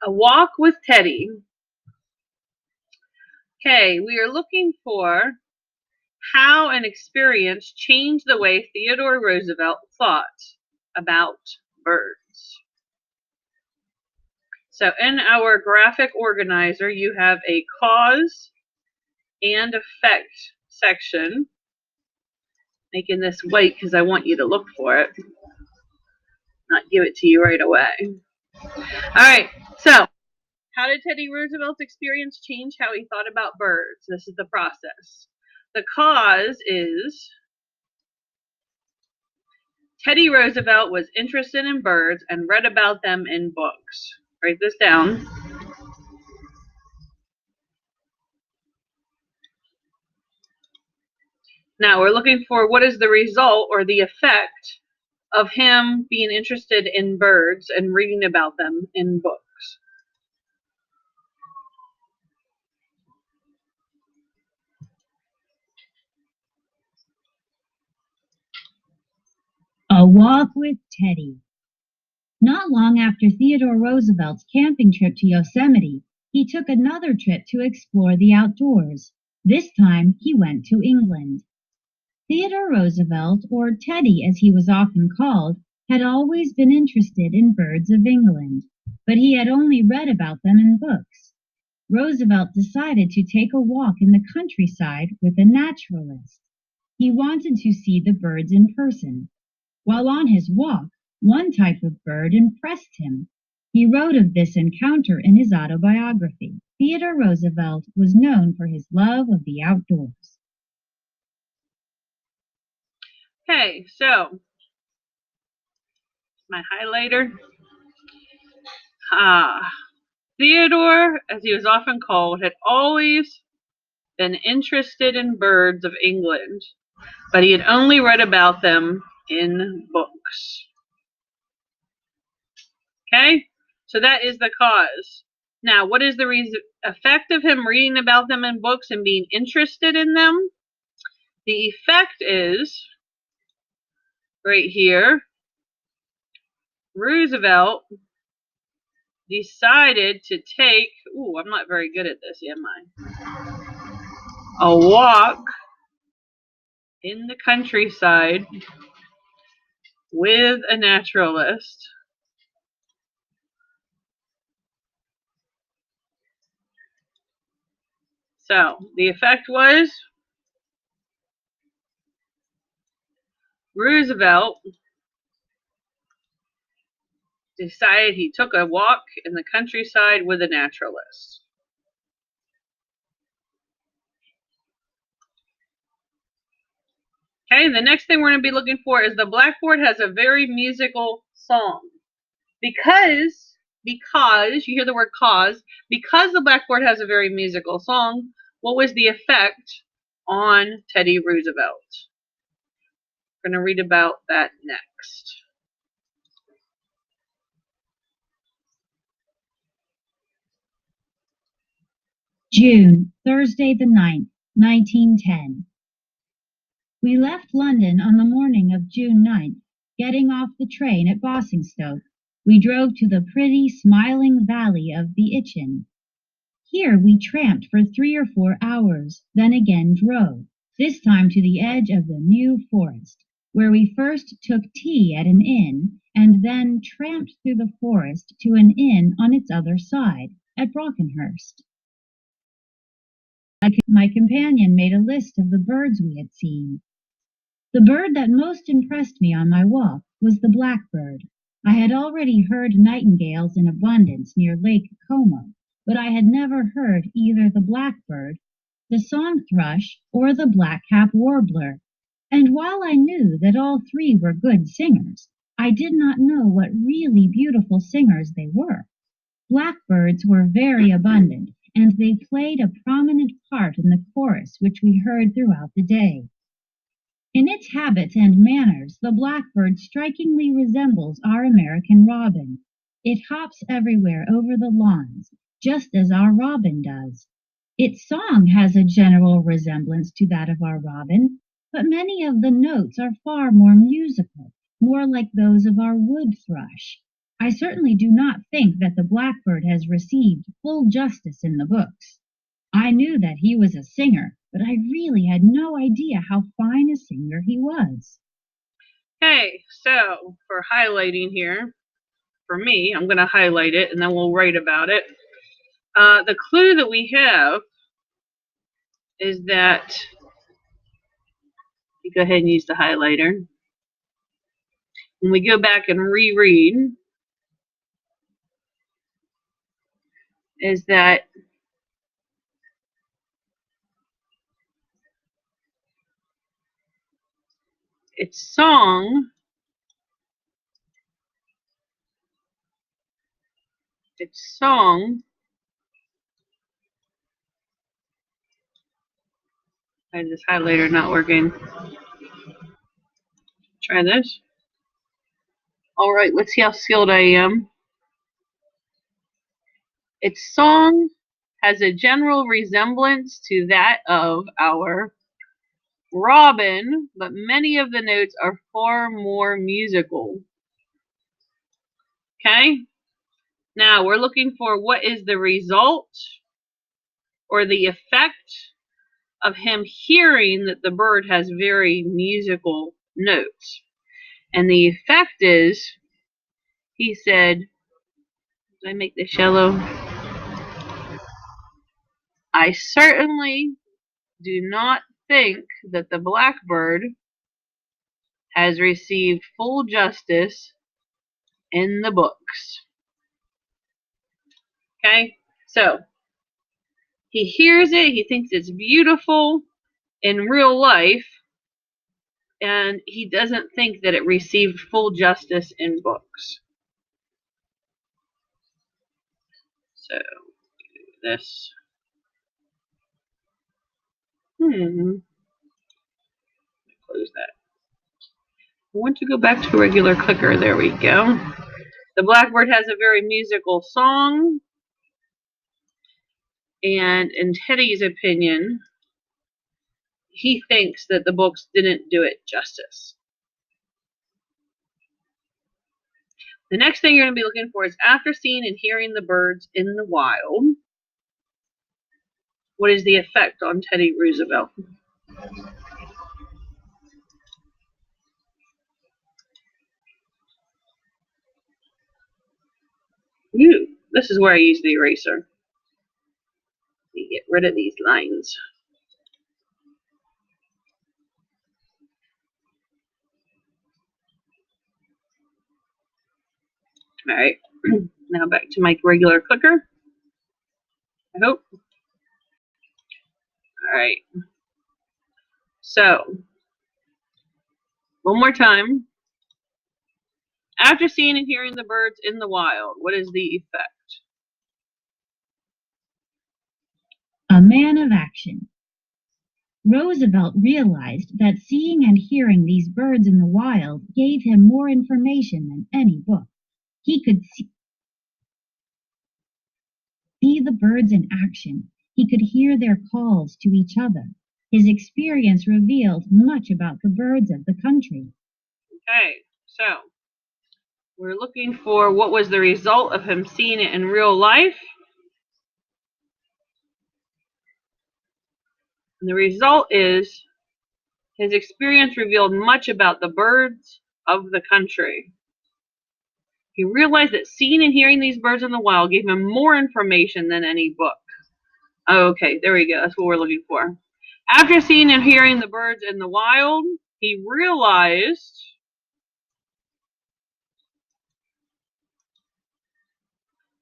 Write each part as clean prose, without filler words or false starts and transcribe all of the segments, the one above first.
A Walk with Teddy. Okay, we are looking for how an experience changed the way Theodore Roosevelt thought about birds. So in our graphic organizer, you have a cause and effect section. Making this white because I want you to look for it, not give it to you right away. All right, so how did Teddy Roosevelt's experience change how he thought about birds? This is the process. The cause is Teddy Roosevelt was interested in birds and read about them in books. Write this down. Now we're looking for what is the result or the effect of him being interested in birds and reading about them in books. A Walk with Teddy. Not long after Theodore Roosevelt's camping trip to Yosemite, he took another trip to explore the outdoors. This time he went to England. Theodore Roosevelt, or Teddy as he was often called, had always been interested in birds of England, but he had only read about them in books. Roosevelt decided to take a walk in the countryside with a naturalist. He wanted to see the birds in person. While on his walk, one type of bird impressed him. He wrote of this encounter in his autobiography. Theodore Roosevelt was known for his love of the outdoors. Okay, so my highlighter. Theodore, as he was often called, had always been interested in birds of England, but he had only read about them in books. Okay, so that is the cause. Now, what is the effect of him reading about them in books and being interested in them? The effect is right here. Roosevelt decided to take, I'm not very good at this, am I? A walk in the countryside with a naturalist. So the effect was Roosevelt decided he took a walk in the countryside with a naturalist. Okay, the next thing we're going to be looking for is the blackboard has a very musical song. Because you hear the word cause, because the blackboard has a very musical song, what was the effect on Teddy Roosevelt? We're going to read about that next. June, Thursday the 9th, 1910. We left London on the morning of June 9th, getting off the train at Basingstoke. We drove to the pretty, smiling valley of the Itchen. Here we tramped for 3 or 4 hours, then again drove, this time to the edge of the New Forest, where we first took tea at an inn, and then tramped through the forest to an inn on its other side, at Brockenhurst. My companion made a list of the birds we had seen. The bird that most impressed me on my walk was the blackbird. I had already heard nightingales in abundance near Lake Como, but I had never heard either the blackbird, the song thrush, or the blackcap warbler. And while I knew that all three were good singers, I did not know what really beautiful singers they were. Blackbirds were very abundant, and they played a prominent part in the chorus which we heard throughout the day. In its habits and manners, the blackbird strikingly resembles our American robin. It hops everywhere over the lawns, just as our robin does. Its song has a general resemblance to that of our robin, but many of the notes are far more musical, more like those of our wood thrush. I certainly do not think that the blackbird has received full justice in the books. I knew that he was a singer, but I really had no idea how fine a singer he was. Okay, so for highlighting here, for me, I'm going to highlight it and then we'll write about it. The clue that we have is that, you go ahead and use the highlighter. When we go back and reread, is that its song why is this highlighter not working? Try this. Alright, let's see how skilled I am. Its song has a general resemblance to that of our robin, but many of the notes are far more musical. Okay? Now we're looking for what is the result or the effect of him hearing that the bird has very musical notes. And the effect is, he said, did I make this yellow? I certainly do not think that the blackbird has received full justice in the books. Okay, so he hears it, he thinks it's beautiful in real life, and he doesn't think that it received full justice in books. So, this. Close that. I want to go back to a regular clicker. There we go. The blackbird has a very musical song, and in Teddy's opinion, he thinks that the books didn't do it justice. The next thing you're going to be looking for is after seeing and hearing the birds in the wild, what is the effect on Teddy Roosevelt? Ooh, this is where I use the eraser. Let me get rid of these lines. Alright, now back to my regular clicker. I hope. Alright. So, one more time. After seeing and hearing the birds in the wild, what is the effect? A man of action. Roosevelt realized that seeing and hearing these birds in the wild gave him more information than any book. He could see the birds in action. He could hear their calls to each other. His experience revealed much about the birds of the country. Okay, so we're looking for what was the result of him seeing it in real life. And the result is his experience revealed much about the birds of the country. He realized that seeing and hearing these birds in the wild gave him more information than any book. Okay, there we go. That's what we're looking for. After seeing and hearing the birds in the wild, he realized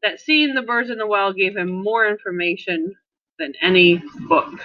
that seeing the birds in the wild gave him more information than any book.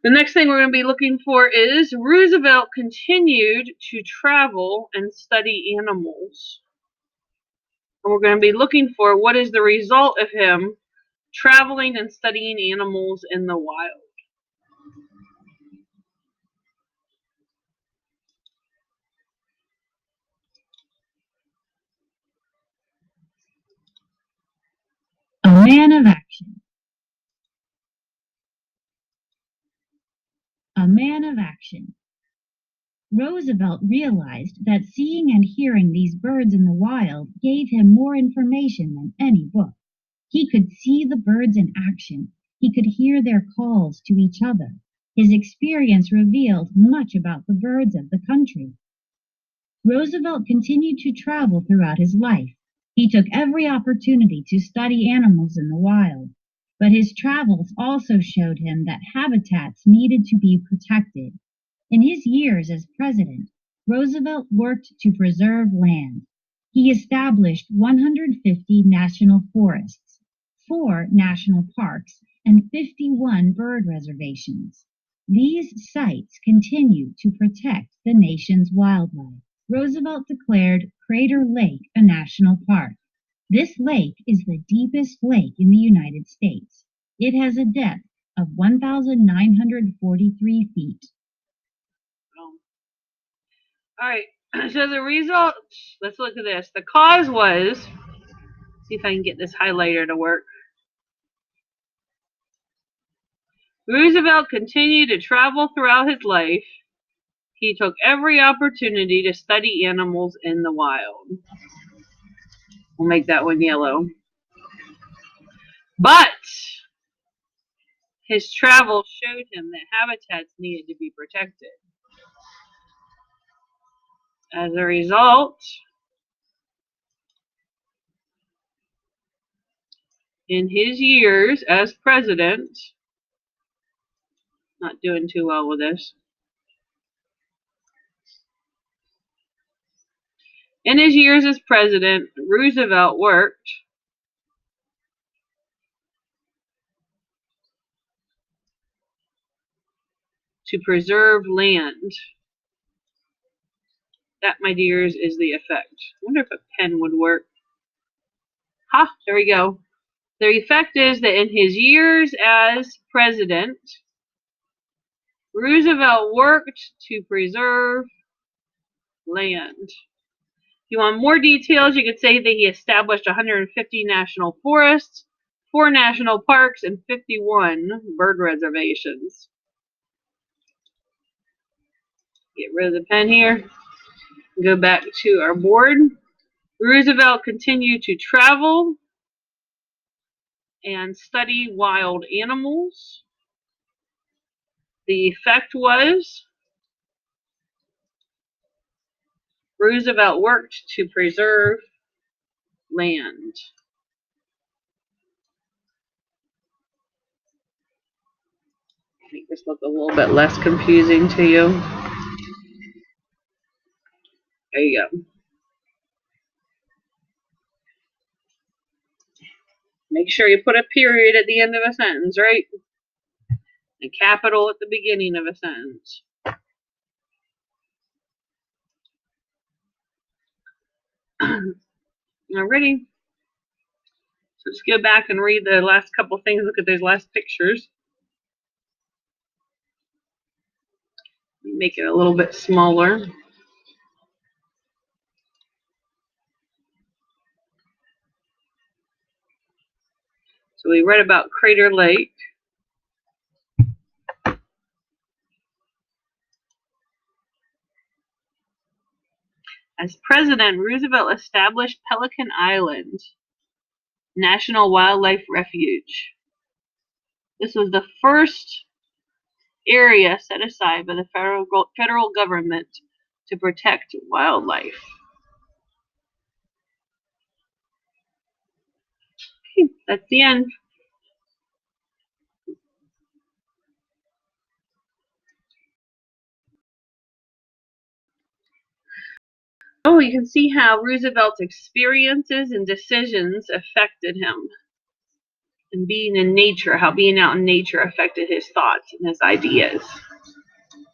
The next thing we're going to be looking for is Roosevelt continued to travel and study animals. And we're going to be looking for what is the result of him traveling and studying animals in the wild. A man of action. A man of action. Roosevelt realized that seeing and hearing these birds in the wild gave him more information than any book. He could see the birds in action. He could hear their calls to each other. His experience revealed much about the birds of the country. Roosevelt continued to travel throughout his life. He took every opportunity to study animals in the wild, but his travels also showed him that habitats needed to be protected. In his years as president, Roosevelt worked to preserve land. He established 150 national forests, 4 national parks, and 51 bird reservations. These sites continue to protect the nation's wildlife. Roosevelt declared Crater Lake a national park. This lake is the deepest lake in the United States. It has a depth of 1,943 feet. All right, so the result, let's look at this. The cause was, see if I can get this highlighter to work. Roosevelt continued to travel throughout his life. He took every opportunity to study animals in the wild. We'll make that one yellow. But his travels showed him that habitats needed to be protected. As a result, in his years as president, not doing too well with this. In his years as president, Roosevelt worked to preserve land. That, my dears, is the effect. I wonder if a pen would work. Ha, there we go. The effect is that in his years as president, Roosevelt worked to preserve land. If you want more details, you could say that he established 150 national forests, 4 national parks, and 51 bird reservations. Get rid of the pen here. Go back to our board. Roosevelt continued to travel and study wild animals. The effect was Roosevelt worked to preserve land. Make this look a little bit less confusing to you. There you go. Make sure you put a period at the end of a sentence, right? A capital at the beginning of a sentence. Alrighty. So let's go back and read the last couple things. Look at those last pictures. Make it a little bit smaller. So we read about Crater Lake. As president, Roosevelt established Pelican Island National Wildlife Refuge. This was the first area set aside by the federal government to protect wildlife. Okay, that's the end. Oh, you can see how Roosevelt's experiences and decisions affected him. And being in nature, how being out in nature affected his thoughts and his ideas.